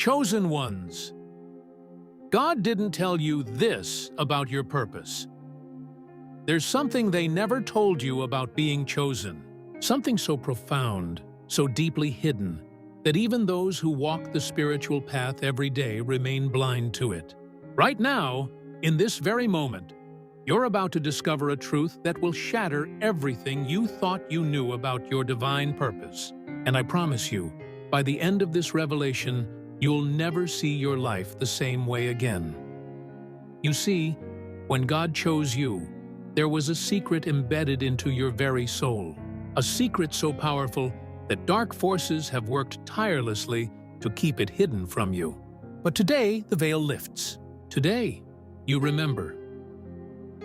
Chosen ones. God didn't tell you this about your purpose. There's something they never told you about being chosen. Something so profound, so deeply hidden, that even those who walk the spiritual path every day remain blind to it. Right now, in this very moment, you're about to discover a truth that will shatter everything you thought you knew about your divine purpose. And I promise you, by the end of this revelation, you'll never see your life the same way again. You see, when God chose you, there was a secret embedded into your very soul, a secret so powerful that dark forces have worked tirelessly to keep it hidden from you. But today, the veil lifts. Today, you remember.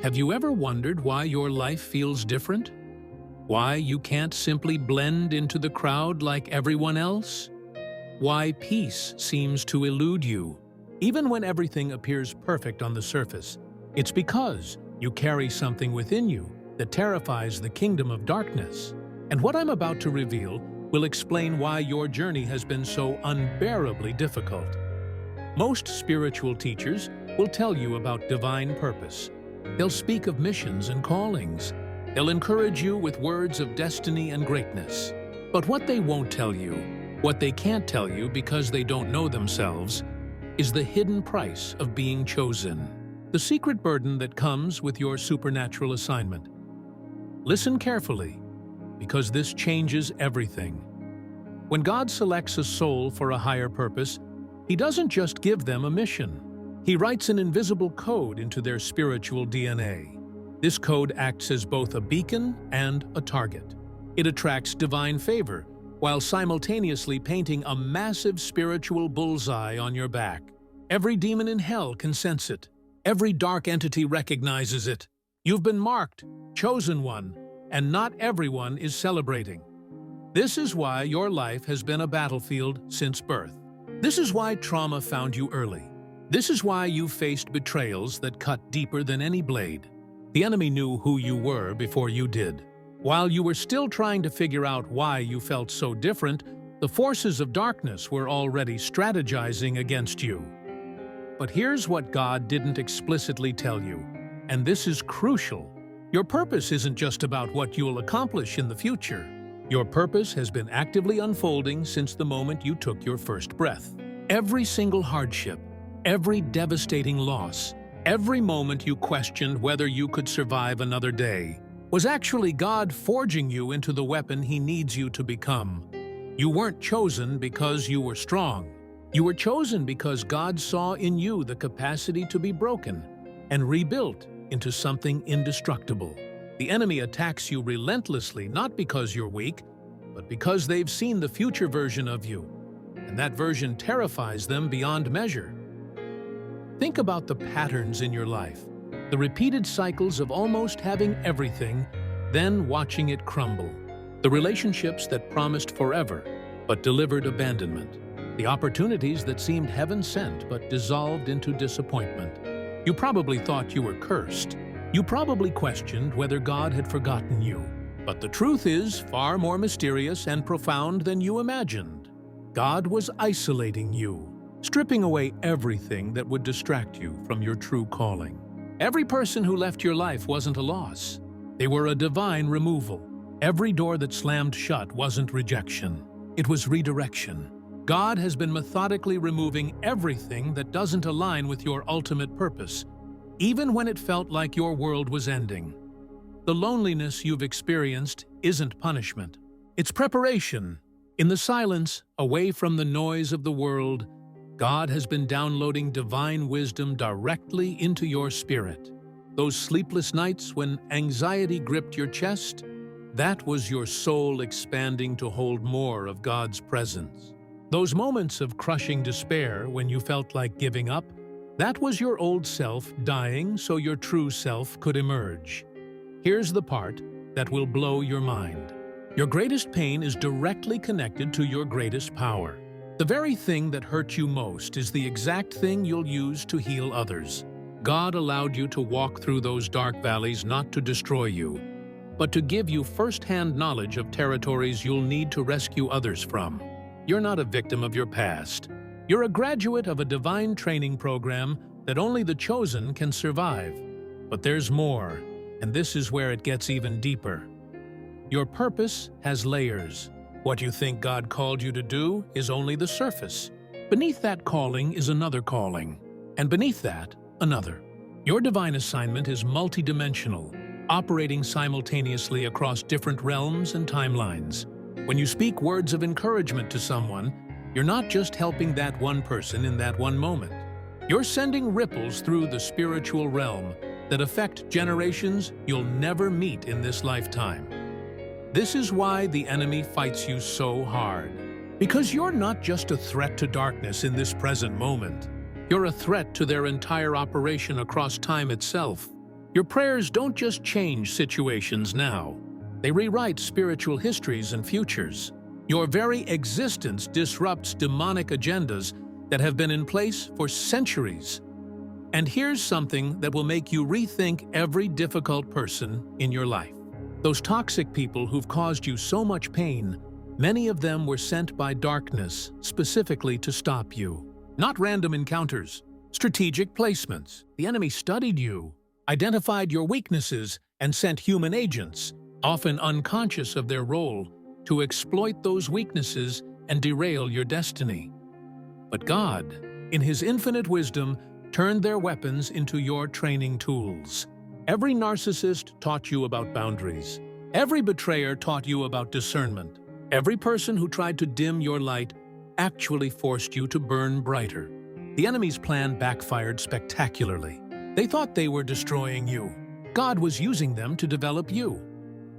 Have you ever wondered why your life feels different? Why you can't simply blend into the crowd like everyone else? Why peace seems to elude you, even when everything appears perfect on the surface? It's because you carry something within you that terrifies the kingdom of darkness. And what I'm about to reveal will explain why your journey has been so unbearably difficult. Most spiritual teachers will tell you about divine purpose. They'll speak of missions and callings. They'll encourage you with words of destiny and greatness. But what they won't tell you, what they can't tell you because they don't know themselves, is the hidden price of being chosen. The secret burden that comes with your supernatural assignment. Listen carefully, because this changes everything. When God selects a soul for a higher purpose, He doesn't just give them a mission. He writes an invisible code into their spiritual DNA. This code acts as both a beacon and a target. It attracts divine favor, while simultaneously painting a massive spiritual bullseye on your back. Every demon in hell can sense it. Every dark entity recognizes it. You've been marked, chosen one, and not everyone is celebrating. This is why your life has been a battlefield since birth. This is why trauma found you early. This is why you faced betrayals that cut deeper than any blade. The enemy knew who you were before you did. While you were still trying to figure out why you felt so different, the forces of darkness were already strategizing against you. But here's what God didn't explicitly tell you, and this is crucial. Your purpose isn't just about what you'll accomplish in the future. Your purpose has been actively unfolding since the moment you took your first breath. Every single hardship, every devastating loss, every moment you questioned whether you could survive another day, was actually God forging you into the weapon He needs you to become. You weren't chosen because you were strong. You were chosen because God saw in you the capacity to be broken and rebuilt into something indestructible. The enemy attacks you relentlessly, not because you're weak, but because they've seen the future version of you, and that version terrifies them beyond measure. Think about the patterns in your life, the repeated cycles of almost having everything, then watching it crumble, the relationships that promised forever but delivered abandonment, the opportunities that seemed heaven-sent but dissolved into disappointment. You probably thought you were cursed. You probably questioned whether God had forgotten you. But the truth is far more mysterious and profound than you imagined. God was isolating you, stripping away everything that would distract you from your true calling. Every person who left your life wasn't a loss. They were a divine removal. Every door that slammed shut wasn't rejection. It was redirection. God has been methodically removing everything that doesn't align with your ultimate purpose, even when it felt like your world was ending. The loneliness you've experienced isn't punishment. It's preparation. In the silence, away from the noise of the world, God has been downloading divine wisdom directly into your spirit. Those sleepless nights when anxiety gripped your chest, that was your soul expanding to hold more of God's presence. Those moments of crushing despair when you felt like giving up, that was your old self dying so your true self could emerge. Here's the part that will blow your mind. Your greatest pain is directly connected to your greatest power. The very thing that hurt you most is the exact thing you'll use to heal others. God allowed you to walk through those dark valleys not to destroy you, but to give you first-hand knowledge of territories you'll need to rescue others from. You're not a victim of your past. You're a graduate of a divine training program that only the chosen can survive. But there's more, and this is where it gets even deeper. Your purpose has layers. What you think God called you to do is only the surface. Beneath that calling is another calling, and beneath that, another. Your divine assignment is multidimensional, operating simultaneously across different realms and timelines. When you speak words of encouragement to someone, you're not just helping that one person in that one moment. You're sending ripples through the spiritual realm that affect generations you'll never meet in this lifetime. This is why the enemy fights you so hard. Because you're not just a threat to darkness in this present moment. You're a threat to their entire operation across time itself. Your prayers don't just change situations now. They rewrite spiritual histories and futures. Your very existence disrupts demonic agendas that have been in place for centuries. And here's something that will make you rethink every difficult person in your life. Those toxic people who've caused you so much pain, many of them were sent by darkness specifically to stop you. Not random encounters, strategic placements. The enemy studied you, identified your weaknesses, and sent human agents, often unconscious of their role, to exploit those weaknesses and derail your destiny. But God, in His infinite wisdom, turned their weapons into your training tools. Every narcissist taught you about boundaries. Every betrayer taught you about discernment. Every person who tried to dim your light actually forced you to burn brighter. The enemy's plan backfired spectacularly. They thought they were destroying you. God was using them to develop you.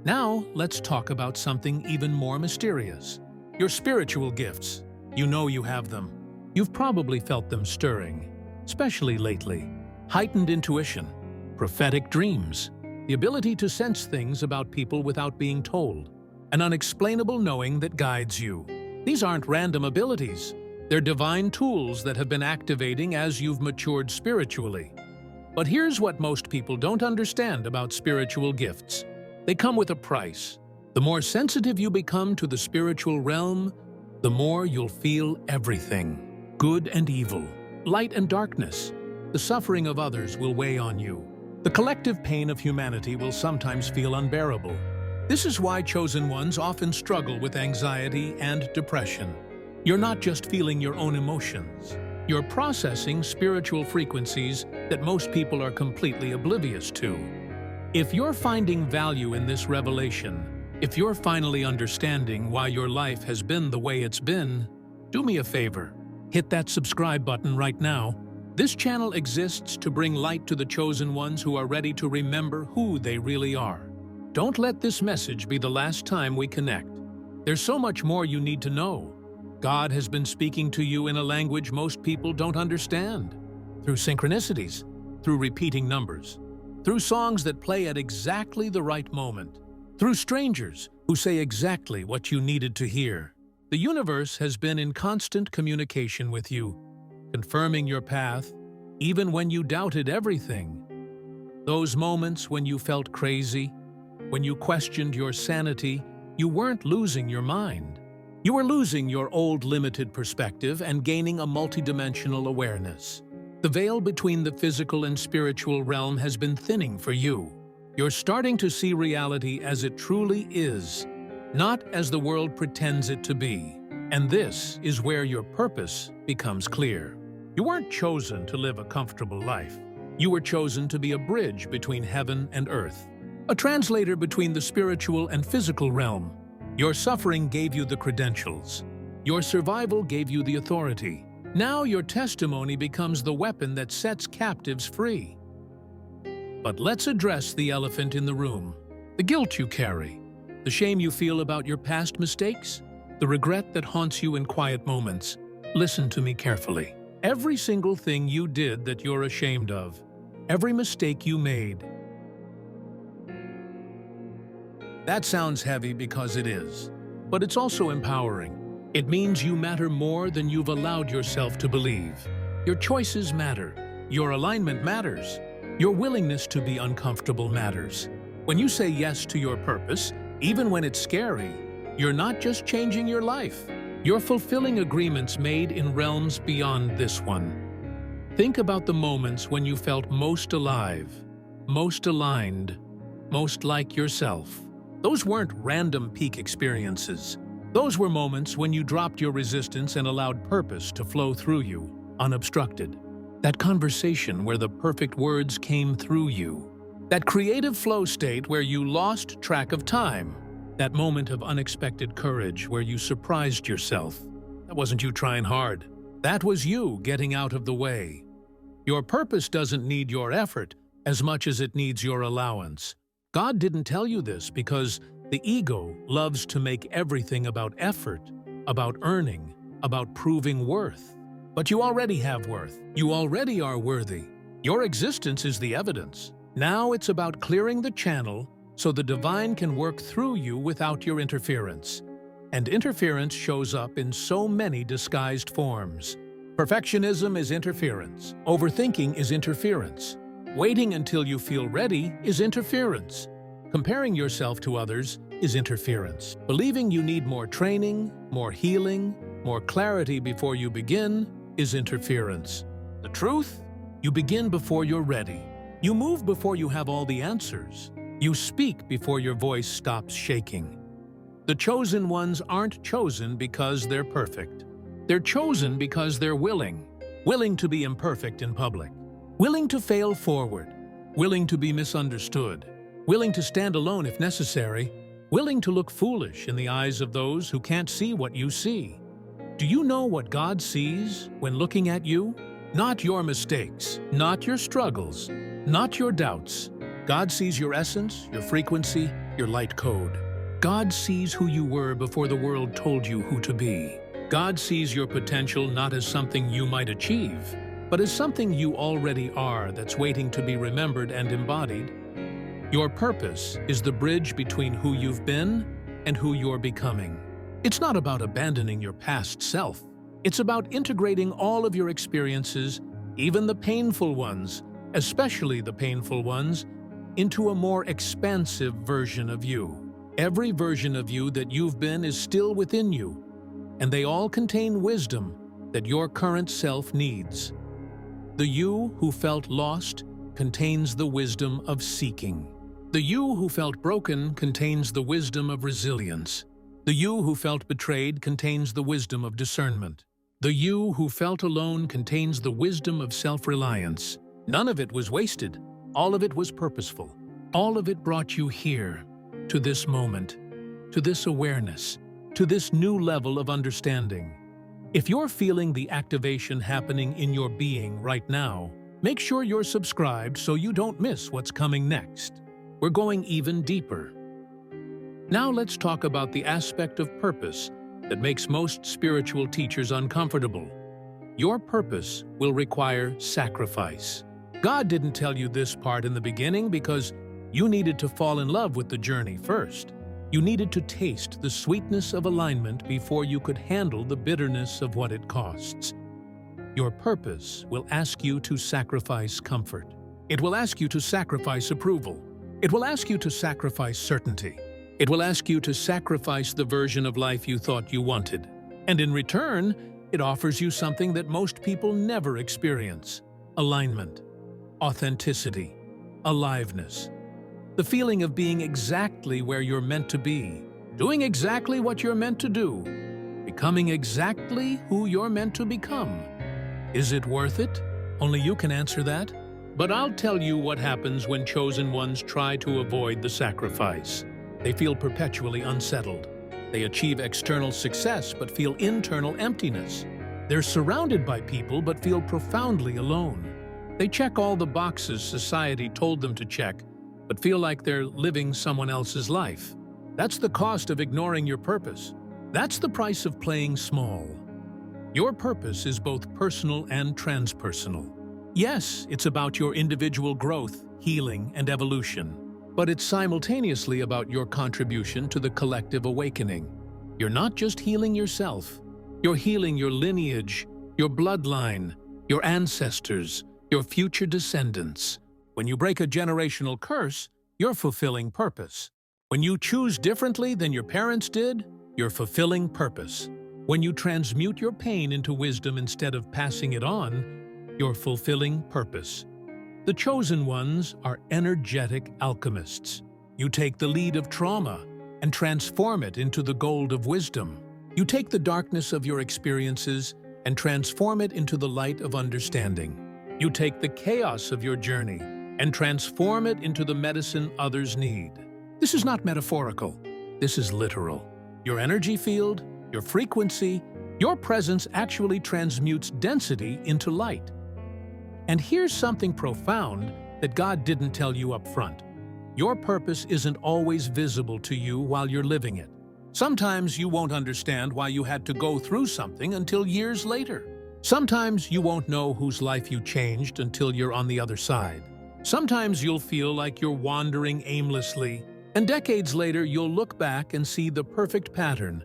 Now, let's talk about something even more mysterious. Your spiritual gifts. You know you have them. You've probably felt them stirring, especially lately. Heightened intuition, prophetic dreams, the ability to sense things about people without being told, an unexplainable knowing that guides you. These aren't random abilities. They're divine tools that have been activating as you've matured spiritually. But here's what most people don't understand about spiritual gifts. They come with a price. The more sensitive you become to the spiritual realm, the more you'll feel everything. Good and evil, light and darkness. The suffering of others will weigh on you. The collective pain of humanity will sometimes feel unbearable. This is why chosen ones often struggle with anxiety and depression. You're not just feeling your own emotions. You're processing spiritual frequencies that most people are completely oblivious to. If you're finding value in this revelation, if you're finally understanding why your life has been the way it's been, do me a favor. Hit that subscribe button right now. This channel exists to bring light to the chosen ones who are ready to remember who they really are. Don't let this message be the last time we connect. There's so much more you need to know. God has been speaking to you in a language most people don't understand. Through synchronicities, through repeating numbers, through songs that play at exactly the right moment, through strangers who say exactly what you needed to hear. The universe has been in constant communication with you, confirming your path, even when you doubted everything. Those moments when you felt crazy, when you questioned your sanity, you weren't losing your mind. You were losing your old limited perspective and gaining a multidimensional awareness. The veil between the physical and spiritual realm has been thinning for you. You're starting to see reality as it truly is, not as the world pretends it to be. And this is where your purpose becomes clear. You weren't chosen to live a comfortable life. You were chosen to be a bridge between heaven and earth, a translator between the spiritual and physical realm. Your suffering gave you the credentials. Your survival gave you the authority. Now your testimony becomes the weapon that sets captives free. But let's address the elephant in the room. The guilt you carry, the shame you feel about your past mistakes, the regret that haunts you in quiet moments. Listen to me carefully. Every single thing you did that you're ashamed of, every mistake you made. That sounds heavy because it is, but it's also empowering. It means you matter more than you've allowed yourself to believe. Your choices matter. Your alignment matters. Your willingness to be uncomfortable matters. When you say yes to your purpose, even when it's scary, you're not just changing your life. You're fulfilling agreements made in realms beyond this one. Think about the moments when you felt most alive, most aligned, most like yourself. Those weren't random peak experiences. Those were moments when you dropped your resistance and allowed purpose to flow through you, unobstructed. That conversation where the perfect words came through you. That creative flow state where you lost track of time. That moment of unexpected courage where you surprised yourself. That wasn't you trying hard. That was you getting out of the way. Your purpose doesn't need your effort as much as it needs your allowance. God didn't tell you this because the ego loves to make everything about effort, about earning, about proving worth. But you already have worth. You already are worthy. Your existence is the evidence. Now it's about clearing the channel so the divine can work through you without your interference. And interference shows up in so many disguised forms. Perfectionism is interference. Overthinking is interference. Waiting until you feel ready is interference. Comparing yourself to others is interference. Believing you need more training, more healing, more clarity before you begin is interference. The truth? You begin before you're ready. You move before you have all the answers. You speak before your voice stops shaking. The chosen ones aren't chosen because they're perfect. They're chosen because they're willing to be imperfect in public, willing to fail forward, willing to be misunderstood, willing to stand alone if necessary, willing to look foolish in the eyes of those who can't see what you see. Do you know what God sees when looking at you? Not your mistakes, not your struggles, not your doubts. God sees your essence, your frequency, your light code. God sees who you were before the world told you who to be. God sees your potential not as something you might achieve, but as something you already are that's waiting to be remembered and embodied. Your purpose is the bridge between who you've been and who you're becoming. It's not about abandoning your past self. It's about integrating all of your experiences, even the painful ones, especially the painful ones, into a more expansive version of you. Every version of you that you've been is still within you, and they all contain wisdom that your current self needs. The you who felt lost contains the wisdom of seeking. The you who felt broken contains the wisdom of resilience. The you who felt betrayed contains the wisdom of discernment. The you who felt alone contains the wisdom of self-reliance. None of it was wasted. All of it was purposeful. All of it brought you here, to this moment, to this awareness, to this new level of understanding. If you're feeling the activation happening in your being right now, make sure you're subscribed so you don't miss what's coming next. We're going even deeper. Now let's talk about the aspect of purpose that makes most spiritual teachers uncomfortable. Your purpose will require sacrifice. God didn't tell you this part in the beginning because you needed to fall in love with the journey first. You needed to taste the sweetness of alignment before you could handle the bitterness of what it costs. Your purpose will ask you to sacrifice comfort. It will ask you to sacrifice approval. It will ask you to sacrifice certainty. It will ask you to sacrifice the version of life you thought you wanted. And in return, it offers you something that most people never experience: alignment, authenticity, aliveness. The feeling of being exactly where you're meant to be, doing exactly what you're meant to do, becoming exactly who you're meant to become. Is it worth it? Only you can answer that. But I'll tell you what happens when chosen ones try to avoid the sacrifice. They feel perpetually unsettled. They achieve external success but feel internal emptiness. They're surrounded by people but feel profoundly alone. They check all the boxes society told them to check, but feel like they're living someone else's life. That's the cost of ignoring your purpose. That's the price of playing small. Your purpose is both personal and transpersonal. Yes, it's about your individual growth, healing, and evolution, but it's simultaneously about your contribution to the collective awakening. You're not just healing yourself. You're healing your lineage, your bloodline, your ancestors, your future descendants. When you break a generational curse, you're fulfilling purpose. When you choose differently than your parents did, you're fulfilling purpose. When you transmute your pain into wisdom instead of passing it on, you're fulfilling purpose. The chosen ones are energetic alchemists. You take the lead of trauma and transform it into the gold of wisdom. You take the darkness of your experiences and transform it into the light of understanding. You take the chaos of your journey and transform it into the medicine others need. This is not metaphorical. This is literal. Your energy field, your frequency, your presence actually transmutes density into light. And here's something profound that God didn't tell you up front. Your purpose isn't always visible to you while you're living it. Sometimes you won't understand why you had to go through something until years later. Sometimes you won't know whose life you changed until you're on the other side. Sometimes you'll feel like you're wandering aimlessly, and decades later you'll look back and see the perfect pattern,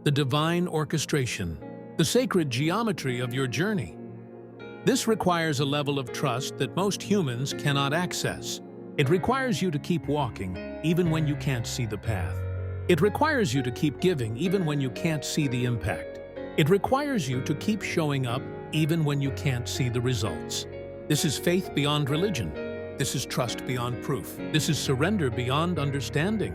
the divine orchestration, the sacred geometry of your journey. This requires a level of trust that most humans cannot access. It requires you to keep walking, even when you can't see the path. It requires you to keep giving, even when you can't see the impact. It requires you to keep showing up, even when you can't see the results. This is faith beyond religion. This is trust beyond proof. This is surrender beyond understanding.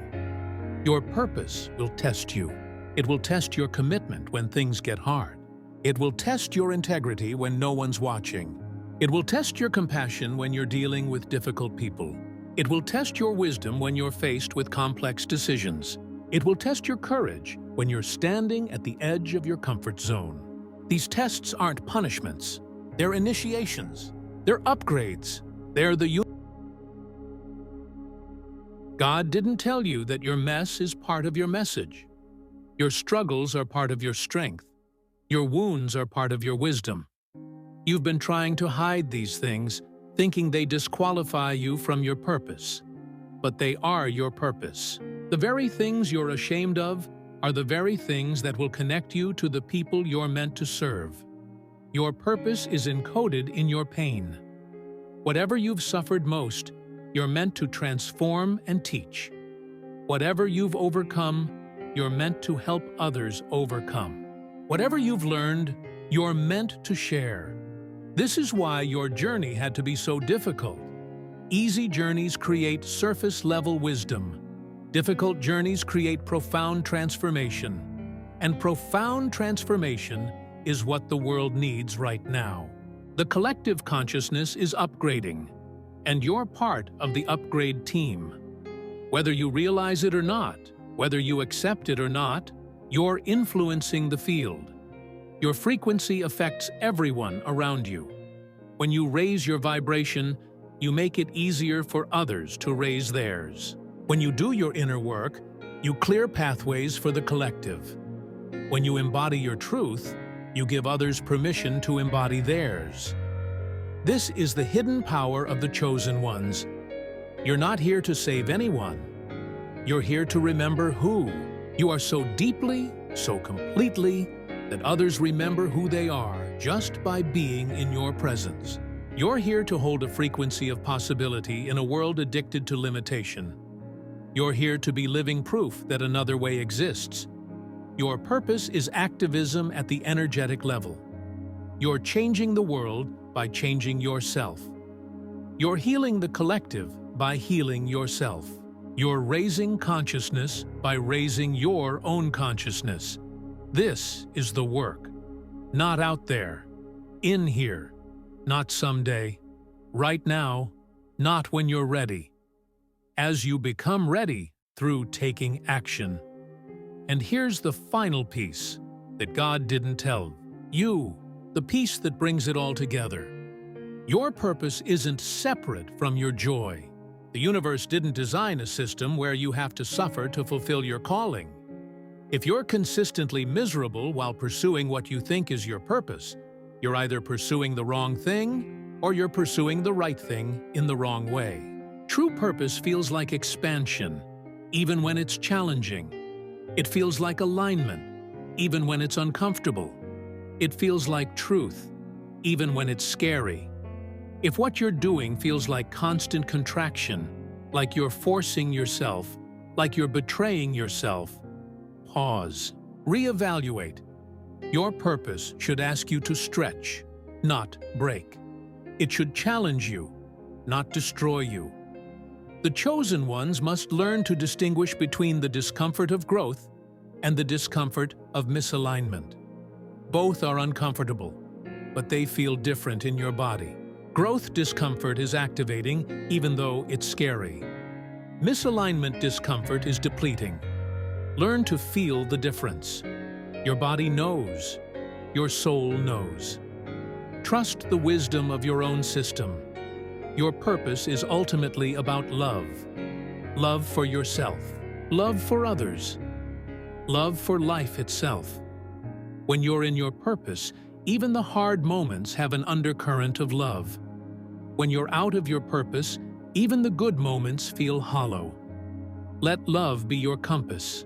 Your purpose will test you. It will test your commitment when things get hard. It will test your integrity when no one's watching. It will test your compassion when you're dealing with difficult people. It will test your wisdom when you're faced with complex decisions. It will test your courage when you're standing at the edge of your comfort zone. These tests aren't punishments. They're initiations. They're upgrades. They're the God didn't tell you that your mess is part of your message. Your struggles are part of your strength. Your wounds are part of your wisdom. You've been trying to hide these things, thinking they disqualify you from your purpose. But they are your purpose. The very things you're ashamed of are the very things that will connect you to the people you're meant to serve. Your purpose is encoded in your pain. Whatever you've suffered most, you're meant to transform and teach. Whatever you've overcome, you're meant to help others overcome. Whatever you've learned, you're meant to share. This is why your journey had to be so difficult. Easy journeys create surface-level wisdom. Difficult journeys create profound transformation. And profound transformation is what the world needs right now. The collective consciousness is upgrading, and you're part of the upgrade team. Whether you realize it or not, whether you accept it or not, you're influencing the field. Your frequency affects everyone around you. When you raise your vibration, you make it easier for others to raise theirs. When you do your inner work, you clear pathways for the collective. When you embody your truth, you give others permission to embody theirs. This is the hidden power of the chosen ones. You're not here to save anyone. You're here to remember who. You are so deeply, so completely, that others remember who they are just by being in your presence. You're here to hold a frequency of possibility in a world addicted to limitation. You're here to be living proof that another way exists. Your purpose is activism at the energetic level. You're changing the world by changing yourself. You're healing the collective by healing yourself. You're raising consciousness by raising your own consciousness. This is the work. Not out there. In here. Not someday. Right now. Not when you're ready. As you become ready through taking action. And here's the final piece that God didn't tell you, the piece that brings it all together. Your purpose isn't separate from your joy. The universe didn't design a system where you have to suffer to fulfill your calling. If you're consistently miserable while pursuing what you think is your purpose, you're either pursuing the wrong thing or you're pursuing the right thing in the wrong way. True purpose feels like expansion, even when it's challenging. It feels like alignment, even when it's uncomfortable. It feels like truth, even when it's scary. If what you're doing feels like constant contraction, like you're forcing yourself, like you're betraying yourself, pause, reevaluate. Your purpose should ask you to stretch, not break. It should challenge you, not destroy you. The chosen ones must learn to distinguish between the discomfort of growth and the discomfort of misalignment. Both are uncomfortable, but they feel different in your body. Growth discomfort is activating, even though it's scary. Misalignment discomfort is depleting. Learn to feel the difference. Your body knows. Your soul knows. Trust the wisdom of your own system. Your purpose is ultimately about love. Love for yourself. Love for others. Love for life itself. When you're in your purpose, even the hard moments have an undercurrent of love. When you're out of your purpose, even the good moments feel hollow. Let love be your compass.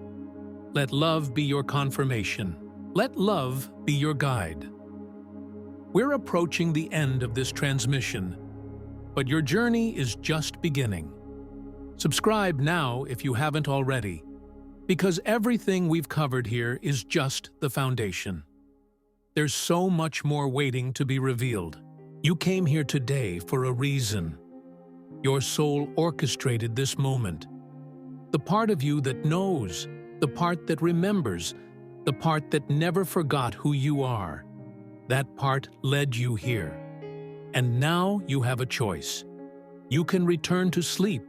Let love be your confirmation. Let love be your guide. We're approaching the end of this transmission, but your journey is just beginning. Subscribe now if you haven't already, because everything we've covered here is just the foundation. There's so much more waiting to be revealed. You came here today for a reason. Your soul orchestrated this moment. The part of you that knows, the part that remembers, the part that never forgot who you are, that part led you here. And now you have a choice. You can return to sleep.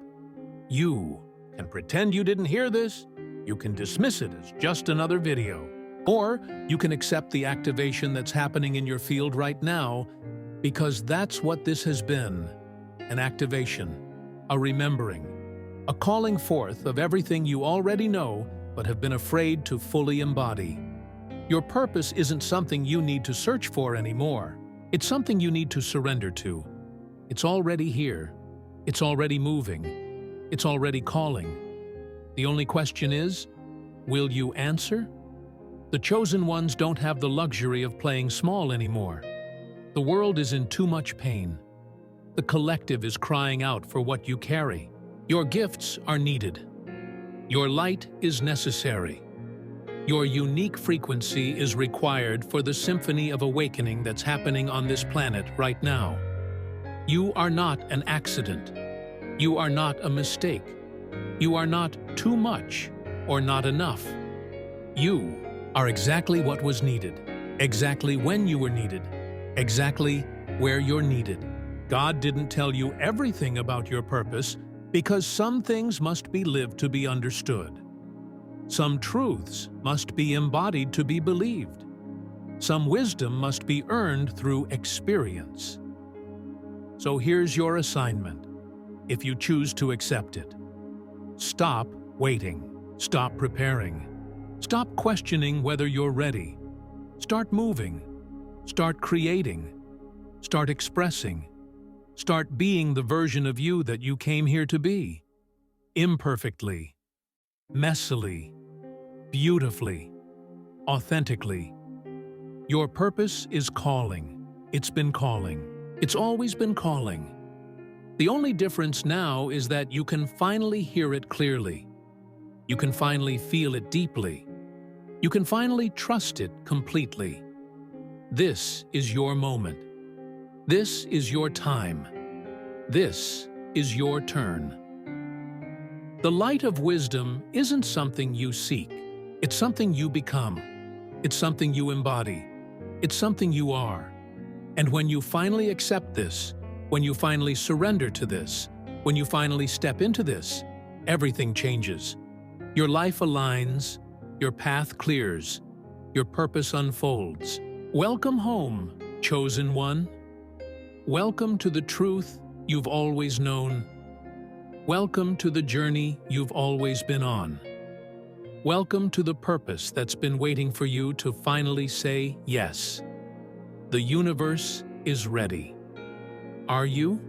You can pretend you didn't hear this. You can dismiss it as just another video. Or you can accept the activation that's happening in your field right now, because that's what this has been. An activation, a remembering, a calling forth of everything you already know but have been afraid to fully embody. Your purpose isn't something you need to search for anymore. It's something you need to surrender to. It's already here. It's already moving. It's already calling. The only question is, will you answer? The chosen ones don't have the luxury of playing small anymore. The world is in too much pain. The collective is crying out for what you carry. Your gifts are needed. Your light is necessary. Your unique frequency is required for the symphony of awakening that's happening on this planet right now. You are not an accident. You are not a mistake. You are not too much or not enough. You are exactly what was needed, exactly when you were needed, exactly where you're needed. God didn't tell you everything about your purpose because some things must be lived to be understood. Some truths must be embodied to be believed. Some wisdom must be earned through experience. So here's your assignment, if you choose to accept it. Stop waiting. Stop preparing. Stop questioning whether you're ready. Start moving. Start creating. Start expressing. Start being the version of you that you came here to be. Imperfectly. Messily. Beautifully. Authentically. Your purpose is calling. It's been calling. It's always been calling. The only difference now is that you can finally hear it clearly. You can finally feel it deeply. You can finally trust it completely. This is your moment. This is your time. This is your turn. The light of wisdom isn't something you seek. It's something you become. It's something you embody. It's something you are. And when you finally accept this, when you finally surrender to this, when you finally step into this, everything changes. Your life aligns, your path clears, your purpose unfolds. Welcome home, chosen one. Welcome to the truth you've always known. Welcome to the journey you've always been on. Welcome to the purpose that's been waiting for you to finally say yes. The universe is ready. Are you?